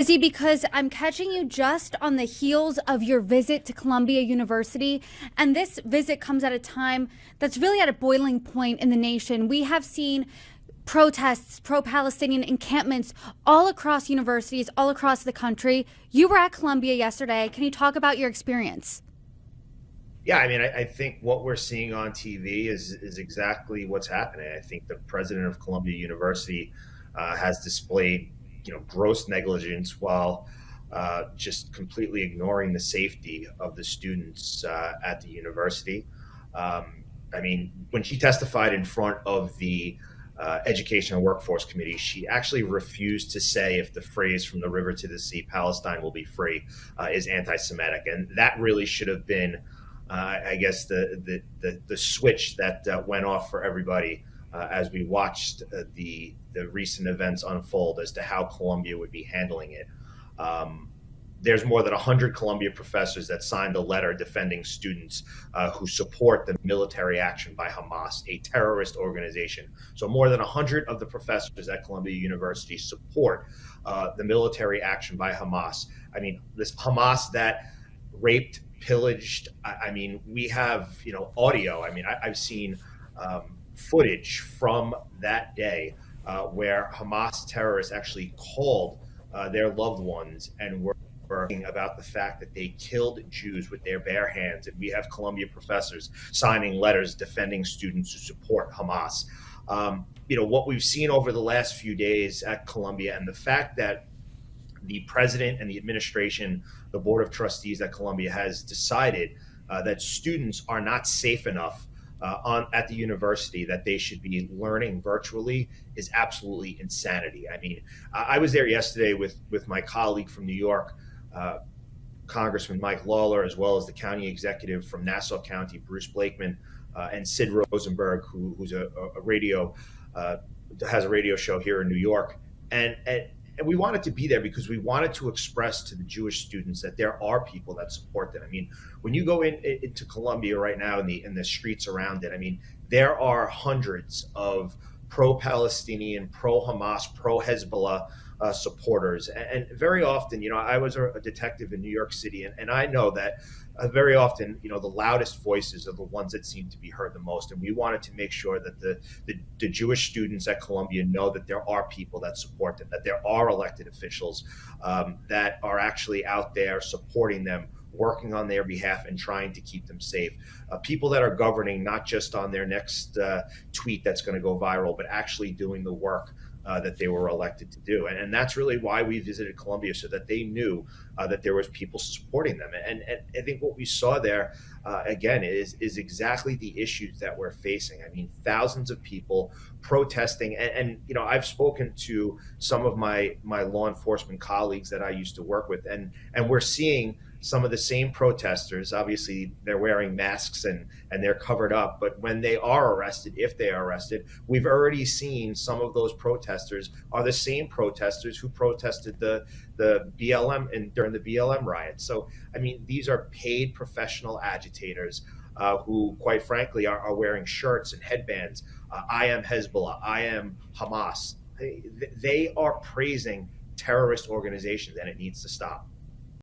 Busy because I'm catching you just on the heels of your visit to Columbia University. And this visit comes at a time that's really at a boiling point in the nation. We have seen protests, pro Palestinian encampments all across universities, all across the country. You were at Columbia yesterday. Can you talk about your experience? Yeah, I mean, I think what we're seeing on TV is exactly what's happening. I think the president of Columbia University has displayed, gross negligence while just completely ignoring the safety of the students at the university. I mean, when she testified in front of the Education and Workforce Committee, she actually refused to say if the phrase "from the river to the sea, Palestine will be free" is anti-Semitic, and that really should have been I guess the switch that went off for everybody as we watched the recent events unfold as to how Columbia would be handling it. Um, there's more than 100 Columbia professors that signed a letter defending students who support the military action by Hamas, a terrorist organization. So more than 100 of the professors at Columbia University support the military action by Hamas. I mean, this Hamas that raped, pillaged. I mean, we have audio. I mean, I've seen footage from that day where Hamas terrorists actually called their loved ones and were about the fact that they killed Jews with their bare hands. And we have Columbia professors signing letters defending students who support Hamas. What we've seen over the last few days at Columbia, and the fact that the president and the administration, the board of trustees at Columbia has decided that students are not safe enough at the university, that they should be learning virtually, is absolutely insanity. I mean, I was there yesterday with my colleague from New York, uh, Congressman Mike Lawler, as well as the county executive from Nassau County, Bruce Blakeman, and Sid Rosenberg, who's a radio uh, has a radio show here in New York, and we wanted to be there because we wanted to express to the Jewish students that there are people that support them. I mean, when you go into Columbia right now in the streets around it, I mean, there are hundreds of pro-Palestinian, pro-Hamas, pro-Hezbollah supporters, and very often, I was a detective in New York City, and I know that very often, the loudest voices are the ones that seem to be heard the most. And we wanted to make sure that the Jewish students at Columbia know that there are people that support them, that there are elected officials that are actually out there supporting them, working on their behalf and trying to keep them safe. People that are governing not just on their next tweet that's going to go viral, but actually doing the work that they were elected to do. And that's really why we visited Columbia, so that they knew that there was people supporting them. And I think what we saw there, again, is exactly the issues that we're facing. I mean, thousands of people protesting. And I've spoken to some of my law enforcement colleagues that I used to work with, and we're seeing some of the same protesters. Obviously, they're wearing masks and they're covered up. But when they are arrested, if they are arrested, we've already seen some of those protesters are the same protesters who protested the BLM and during the BLM riots. So, I mean, these are paid professional agitators who, quite frankly, are wearing shirts and headbands. I am Hezbollah. I am Hamas. They are praising terrorist organizations, and it needs to stop.